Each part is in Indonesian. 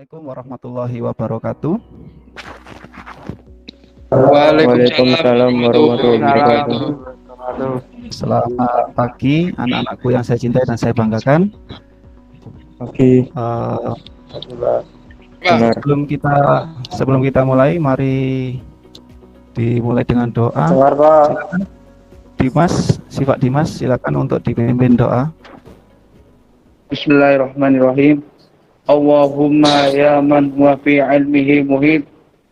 Assalamualaikum warahmatullahi wabarakatuh. Waalaikumsalam warahmatullahi wabarakatuh. Selamat pagi anak-anakku yang saya cintai dan saya banggakan. Oke, benar. Sebelum kita mulai, mari dimulai dengan doa. Dengar, Pak. Silakan. Sifat Dimas, silakan untuk dipimpin doa. Bismillahirrahmanirrahim. Allahumma ya man huwa fi ilmihi muhit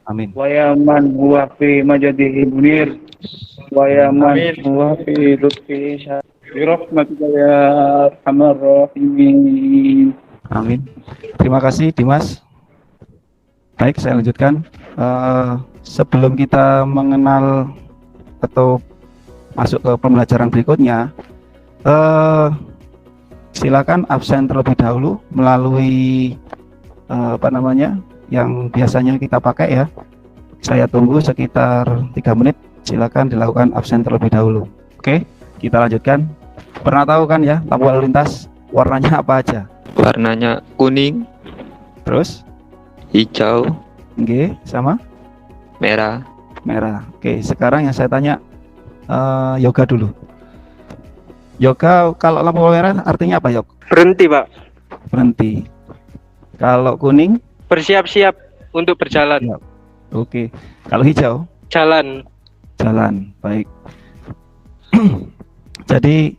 Amin. wa ya man huwa fi majadihi munir wa ya man huwa fi lutfihi syahid bi rahmatika ya arhamar rahimin. Amin. Terima kasih Dimas. Baik, saya lanjutkan. Sebelum kita mengenal atau masuk ke pembelajaran berikutnya, silakan absen terlebih dahulu melalui yang biasanya kita pakai ya. Saya tunggu sekitar 3 menit. Silakan dilakukan absen terlebih dahulu. Oke, kita lanjutkan. Pernah tahu kan ya lampu lalu lintas warnanya apa aja? Warnanya kuning, Terus, hijau, G sama merah. merah. Oke, sekarang yang saya tanya yoga dulu. Yoga kalau lampu merah artinya apa, Yok? Berhenti, Pak. Berhenti. Kalau kuning? Bersiap-siap untuk berjalan. Ya. Oke. Kalau hijau? Jalan. Jalan. Baik. Jadi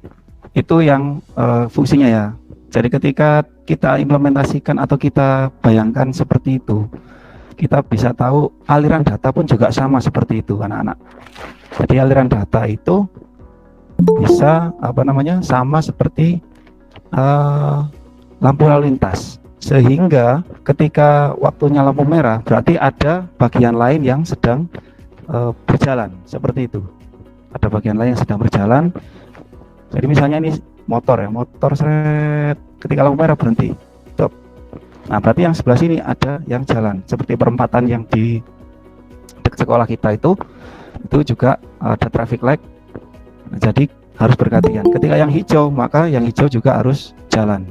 itu yang fungsinya ya. Jadi ketika kita implementasikan atau kita bayangkan seperti itu, kita bisa tahu aliran data pun juga sama seperti itu, anak-anak. Jadi aliran data itu bisa sama seperti lampu lalu lintas, sehingga ketika waktunya lampu merah berarti ada bagian lain yang sedang berjalan, seperti itu. Ada bagian lain yang sedang berjalan. Jadi misalnya ini motor seret, ketika lampu merah berhenti, stop. Nah berarti yang sebelah sini ada yang jalan, seperti perempatan yang di dekat sekolah kita itu juga ada traffic light. Jadi harus bergantian. Ketika yang hijau, maka yang hijau juga harus jalan.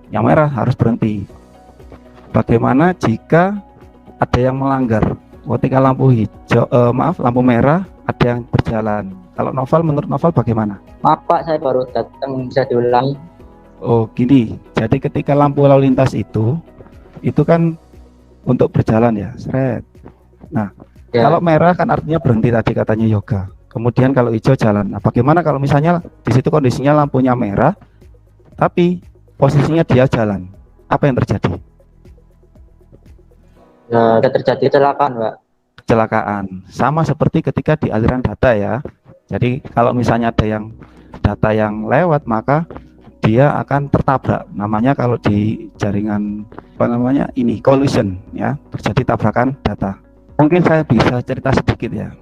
Yang merah harus berhenti. Bagaimana jika ada yang melanggar? Ketika lampu merah ada yang berjalan. Kalau menurut Novel bagaimana? Maaf Pak, saya baru datang, bisa diulangi. Oh gini, jadi ketika lampu lalu lintas itu kan untuk berjalan ya, seret. Nah, Ya. kalau merah kan artinya berhenti tadi katanya yoga. Kemudian kalau hijau jalan. Nah, bagaimana kalau misalnya di situ kondisinya lampunya merah, tapi posisinya dia jalan? Apa yang terjadi? Nah, ada terjadi kecelakaan, Pak. Kecelakaan. Sama seperti ketika di aliran data ya. Jadi kalau misalnya ada yang data yang lewat, maka dia akan tertabrak. Namanya kalau di jaringan collision ya, terjadi tabrakan data. Mungkin saya bisa cerita sedikit ya.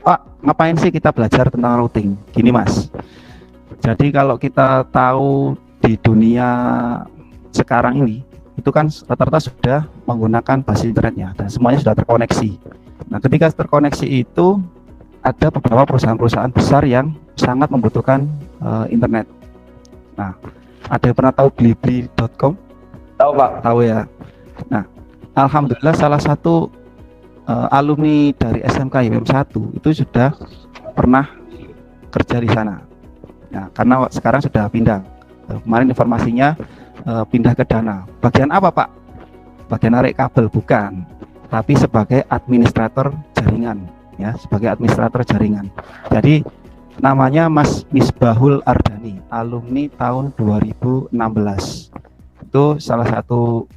Pak, ngapain sih kita belajar tentang routing? Gini Mas, jadi kalau kita tahu di dunia sekarang ini, itu kan rata-rata sudah menggunakan basis internetnya dan semuanya sudah terkoneksi. Nah ketika terkoneksi itu ada beberapa perusahaan-perusahaan besar yang sangat membutuhkan internet. Nah, ada yang pernah tahu blibli.com? Tahu, Pak. Tahu ya. Nah, alhamdulillah salah satu alumni dari SMK IPM 1 itu sudah pernah kerja di sana. Nah, karena sekarang sudah pindah. Kemarin informasinya pindah ke Dana. Bagian apa, Pak? Bagian narik kabel bukan, tapi sebagai administrator jaringan, ya, sebagai administrator jaringan. Jadi namanya Mas Misbahul Ardani, alumni tahun 2016. Itu salah satu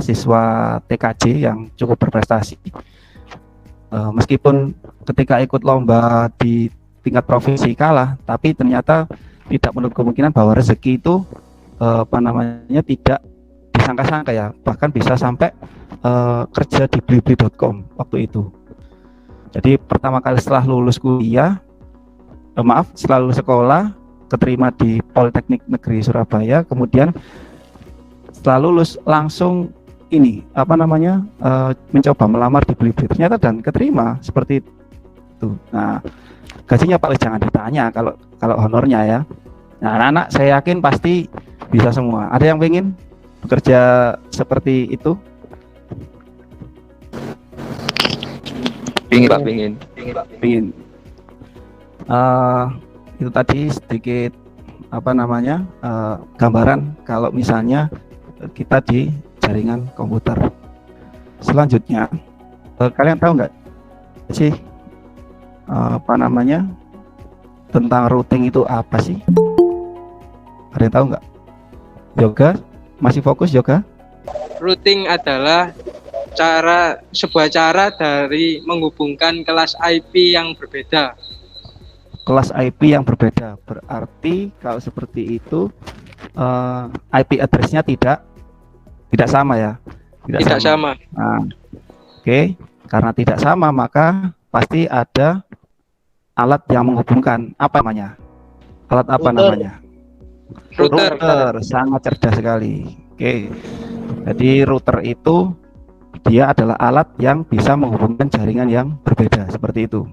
siswa TKJ yang cukup berprestasi. Meskipun ketika ikut lomba di tingkat provinsi kalah, tapi ternyata tidak menutup kemungkinan bahwa rezeki itu tidak disangka-sangka ya, bahkan bisa sampai kerja di blibli.com waktu itu. Jadi pertama kali setelah lulus sekolah, keterima di Politeknik Negeri Surabaya, kemudian setelah lulus langsung mencoba melamar di Blibli, ternyata dan keterima seperti itu. Nah, gajinya Pak jangan ditanya kalau honornya ya. Nah, anak-anak saya yakin pasti bisa semua. Ada yang pengen bekerja seperti itu? Pingin Pak, pingin. Pingin. Itu tadi sedikit gambaran kalau misalnya kita di jaringan komputer. Selanjutnya, kalian tahu nggak sih tentang routing itu apa sih? Ada yang tahu nggak? Yoga, masih fokus Yoga? Routing adalah sebuah cara dari menghubungkan kelas IP yang berbeda. Kelas IP yang berbeda, berarti kalau seperti itu IP address-nya tidak sama ya? Tidak sama. Nah, oke, karena tidak sama maka pasti ada alat yang menghubungkan. Apa namanya? Alat apa namanya? Router. Sangat cerdas sekali. Oke, jadi router itu dia adalah alat yang bisa menghubungkan jaringan yang berbeda seperti itu.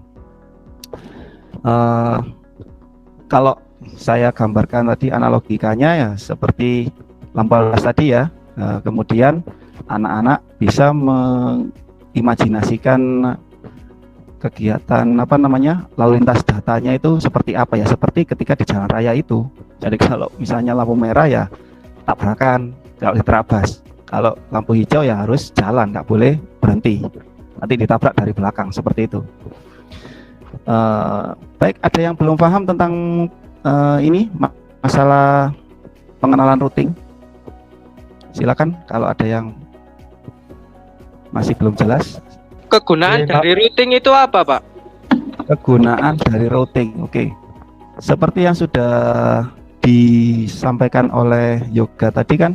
Kalau saya gambarkan tadi analogikanya ya seperti lampu lalu lintas tadi ya. Kemudian anak-anak bisa mengimajinasikan kegiatan lalu lintas datanya itu seperti apa ya, seperti ketika di jalan raya itu. Jadi kalau misalnya lampu merah ya tabrakan, kalau diterabas. Kalau lampu hijau ya harus jalan, nggak boleh berhenti, nanti ditabrak dari belakang seperti itu. Baik, ada yang belum paham tentang ini masalah pengenalan routing? Silakan kalau ada yang masih belum jelas. Kegunaan dari routing itu apa, Pak? Kegunaan dari routing, oke. Seperti yang sudah disampaikan oleh Yoga tadi kan,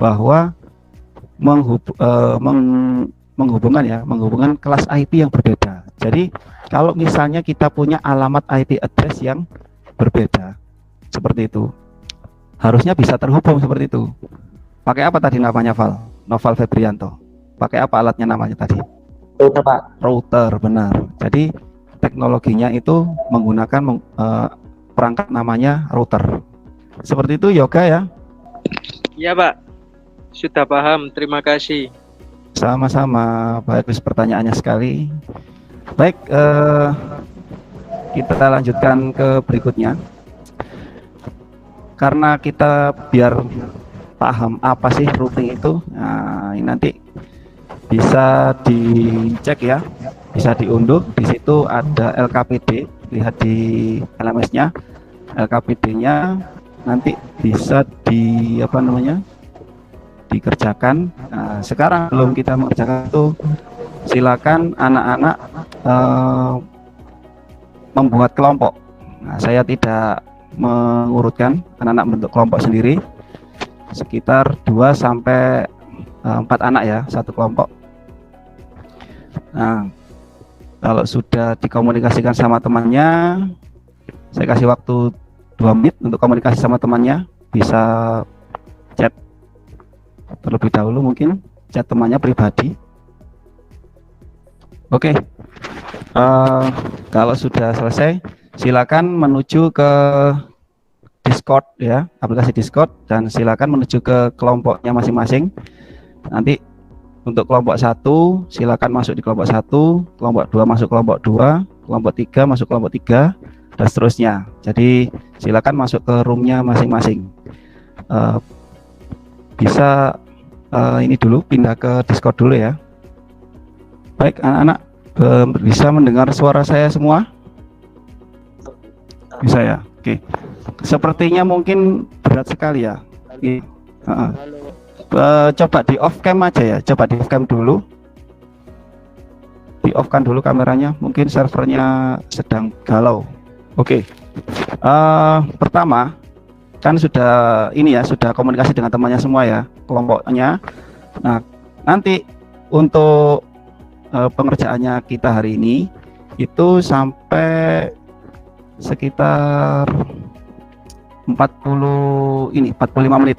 bahwa menghubungkan kelas IP yang berbeda. Jadi kalau misalnya kita punya alamat IP address yang berbeda seperti itu, harusnya bisa terhubung seperti itu. Pakai apa tadi namanya, Val? Noval Febrianto. Pakai apa alatnya namanya tadi? Router, Pak. Router, benar. Jadi teknologinya itu menggunakan perangkat namanya router. Seperti itu Yoga ya? Iya, Pak. Sudah paham. Terima kasih. Sama-sama. Bagus pertanyaannya sekali. Baik, kita lanjutkan ke berikutnya. Karena kita biar paham apa sih routing itu, nah ini nanti bisa dicek ya, bisa diunduh. Di situ ada LKPD, lihat di LMS-nya. LKPD-nya nanti bisa dikerjakan. Nah, sekarang belum kita mengerjakan itu, silakan anak-anak membuat kelompok. Nah, saya tidak mengurutkan, anak-anak bentuk kelompok sendiri, sekitar 2 sampai 4 anak ya, satu kelompok. Nah, kalau sudah dikomunikasikan sama temannya, saya kasih waktu 2 menit untuk komunikasi sama temannya. Bisa chat terlebih dahulu, mungkin chat temannya pribadi. Oke. Kalau sudah selesai, silakan menuju ke Discord ya, aplikasi Discord, dan silakan menuju ke kelompoknya masing-masing. Nanti untuk kelompok 1 silakan masuk di kelompok 1, kelompok 2 masuk kelompok 2, kelompok 3 masuk kelompok 3, dan seterusnya. Jadi silakan masuk ke roomnya masing-masing. Bisa ini dulu, pindah ke Discord dulu ya. Baik, anak-anak bisa mendengar suara saya semua? Bisa ya? Oke. Sepertinya mungkin berat sekali ya. Coba di off cam aja ya. Coba di off cam dulu. Di off kan dulu kameranya. Mungkin servernya sedang galau. Oke. Pertama kan sudah sudah komunikasi dengan temannya semua ya, kelompoknya. Nah, nanti untuk pengerjaannya kita hari ini itu sampai sekitar 45 menit.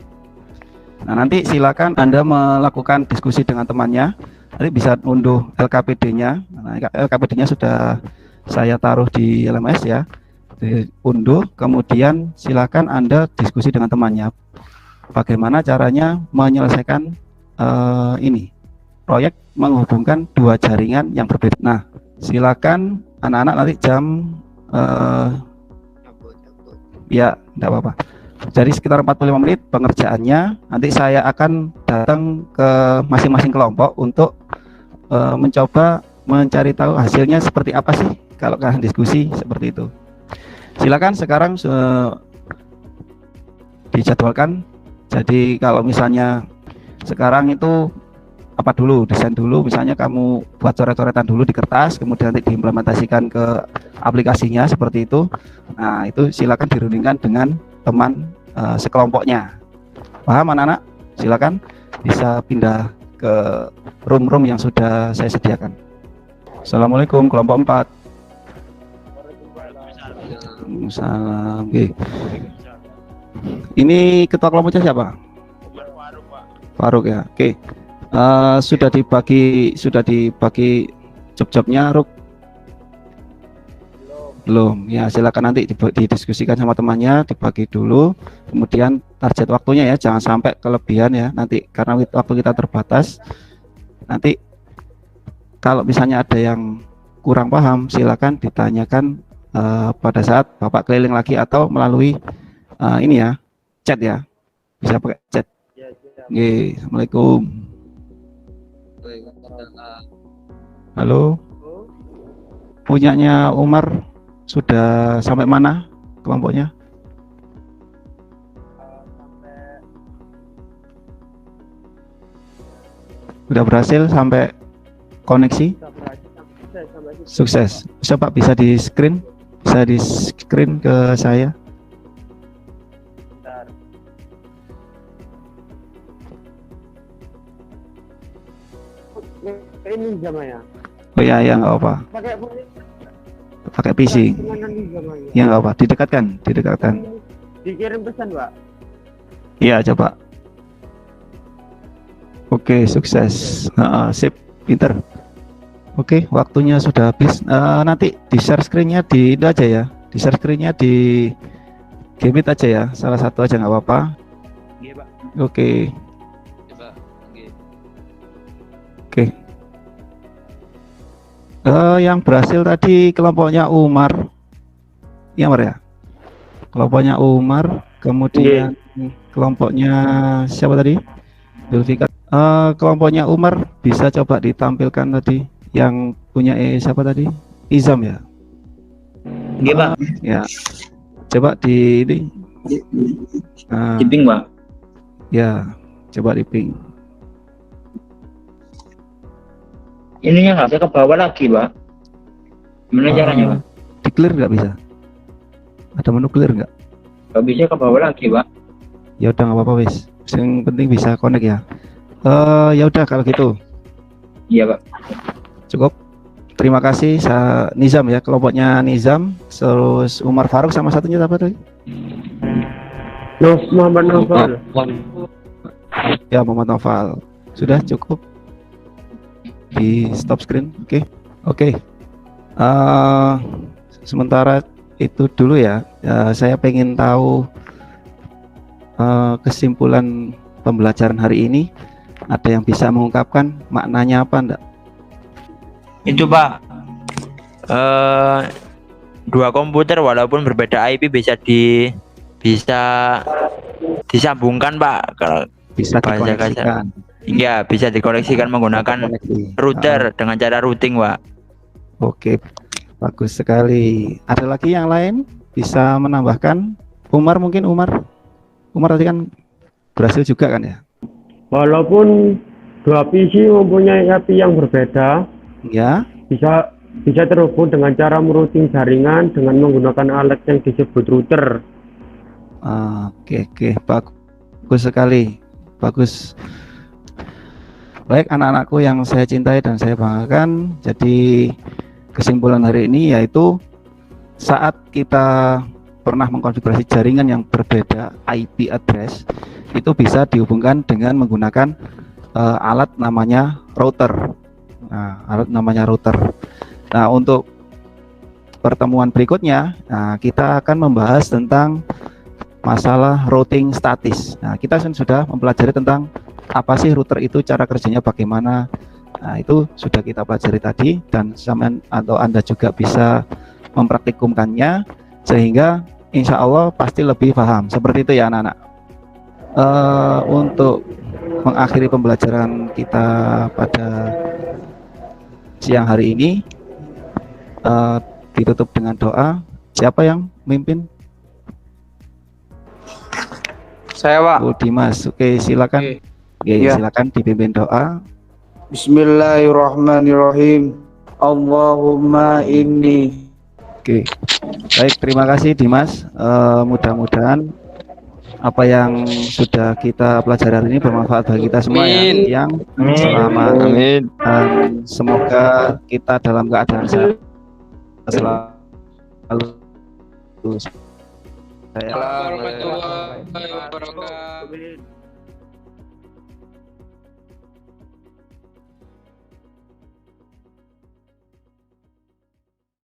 Nah, nanti silakan Anda melakukan diskusi dengan temannya. Nanti bisa unduh LKPD-nya. Nah, LKPD-nya sudah saya taruh di LMS ya. Diunduh, kemudian silakan Anda diskusi dengan temannya. bagaimana caranya menyelesaikan ini proyek menghubungkan dua jaringan yang berbeda. Nah, silakan anak-anak nanti jam ya, enggak apa-apa. Jadi sekitar 45 menit pengerjaannya. Nanti saya akan datang ke masing-masing kelompok untuk mencoba mencari tahu hasilnya seperti apa sih kalau kalian diskusi seperti itu. Silakan sekarang dijadwalkan. Jadi kalau misalnya sekarang itu apa dulu, desain dulu, misalnya kamu buat coret-coretan dulu di kertas, kemudian nanti diimplementasikan ke aplikasinya seperti itu. Nah, itu silakan dirundingkan dengan teman sekelompoknya. Paham anak-anak? Silakan bisa pindah ke room-room yang sudah saya sediakan. Assalamualaikum kelompok 4. Salam. Oke. Ini ketua kelompoknya siapa? Faruk ya. Oke. Sudah dibagi job-jobnya, Ruk? Belum. Ya, silakan nanti didiskusikan sama temannya, dibagi dulu. Kemudian target waktunya ya, jangan sampai kelebihan ya. Nanti karena waktu kita terbatas. Nanti kalau misalnya ada yang kurang paham, silakan ditanyakan pada saat Bapak keliling lagi atau melalui ini ya, chat ya. Bisa pakai chat. Oke, Assalamualaikum. Halo. Punyanya Umar sudah sampai mana kelompoknya? Sudah berhasil sampai koneksi? Sukses. Coba bisa di screen? Bisa di screen ke saya? Ini jamanya. Oh ya, ya nggak apa. Pakai PC. Ya nggak apa. Didekatkan. Dikirim pesan, Pak. Iya, coba. Oke, sukses. Sip, pinter. Oke, waktunya sudah habis. Nanti di share screen-nya di itu aja ya. Di share screen-nya di Gmeet aja ya. Salah satu aja nggak apa-apa. Oke. Oke. Yang berhasil tadi kelompoknya Umar. Iya, Umar ya? Kelompoknya Umar, kemudian kelompoknya siapa tadi? Zulfikar. Kelompoknya Umar bisa coba ditampilkan tadi yang punya siapa tadi? Izam ya? Iya, Pak. Ya. Coba di ini. Di ping, Pak. Ya, coba di ping. Ininya nggak bisa ke bawah lagi, Pak. Gimana caranya, Pak? Di clear nggak bisa? Ada menu clear nggak? Nggak bisa ke bawah lagi, Pak. Ya udah nggak apa-apa wis. Yang penting bisa connect ya. Ya udah kalau gitu. Iya, Pak. Cukup. Terima kasih Nizam ya, kelompoknya Nizam, terus Umar Faruk sama satunya apa tadi? Muhammad Novel. Ya, Muhammad Novel. Sudah cukup. Di stop screen. Oke. Sementara itu dulu ya. Saya pengen tahu kesimpulan pembelajaran hari ini. Ada yang bisa mengungkapkan maknanya apa enggak? Itu, Pak, dua komputer walaupun berbeda IP bisa disambungkan, Pak. Kalau Bisa bahasa kasar. dikoneksikan. Iya, bisa dikoneksikan menggunakan router dengan cara routing, Pak. Oke, bagus sekali. Ada lagi yang lain bisa menambahkan? Umar mungkin Umar tadi kan berhasil juga kan ya? Walaupun dua PC mempunyai IP yang berbeda, Ya. bisa terhubung dengan cara merouting jaringan dengan menggunakan alat yang disebut router. Oke, bagus sekali, bagus. Baik anak-anakku yang saya cintai dan saya banggakan. Jadi kesimpulan hari ini yaitu saat kita pernah mengkonfigurasi jaringan yang berbeda IP address, itu bisa dihubungkan dengan menggunakan alat namanya router. Nah, untuk pertemuan berikutnya, kita akan membahas tentang masalah routing statis. Nah, kita sudah mempelajari tentang apa sih router itu, cara kerjanya bagaimana. Nah, itu sudah kita pelajari tadi, dan sampean atau Anda juga bisa mempraktikumkannya sehingga insya Allah pasti lebih paham. Seperti itu ya anak-anak. Untuk mengakhiri pembelajaran kita pada siang hari ini, ditutup dengan doa. Siapa yang memimpin? Saya, Pak. Oh, Dimas. Oke, silakan. Oke, Iya. silakan dipimpin doa. Bismillahirrahmanirrahim. Allahumma inni. Oke, baik, terima kasih Dimas. Mudah-mudahan apa yang sudah kita pelajari hari ini bermanfaat bagi kita semua ya. Amin. Yang selamat. Amin. Dan semoga kita dalam keadaan sehat selalu. Warahmatullahi wabarakatuh.